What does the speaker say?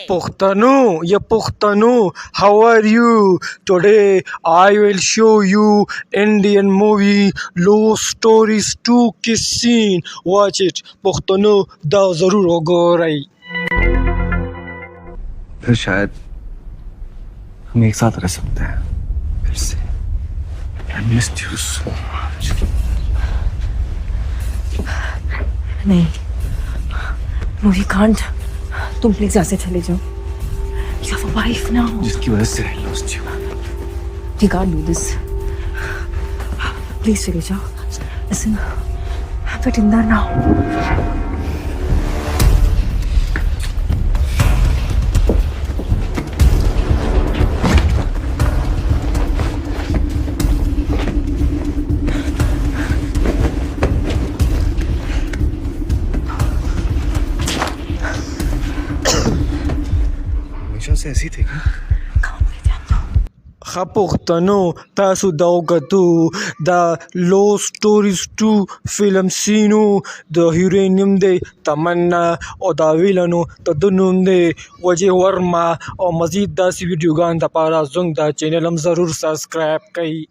Puhtano, ya Puhtano, how are you? Today I will show you Indian movie Love Stories 2 kiss scene. Watch it. Puhtano da zarur hoga rahi. फिर शायद हम एक साथ रह सकते हैं फिर से। I missed you so much. नहीं, no you can't. तुम प्लीज यहाँ से चले जाओ. You have a wife now. जिसकी वजह से I lost you. You can't do this. Please चले जाओ. Listen, I'm getting there now. हमेशा से ऐसी थी क्या? Ha Puhtano, tasu da ogatu da Love Stories 2 film scene. The heroine de Tamanna और the villain the दुनून दे वजह वर्मा और मजीद 10 वीडियो गान दा पारा जोंग दा चैनल हम जरूर सब्सक्राइब कई.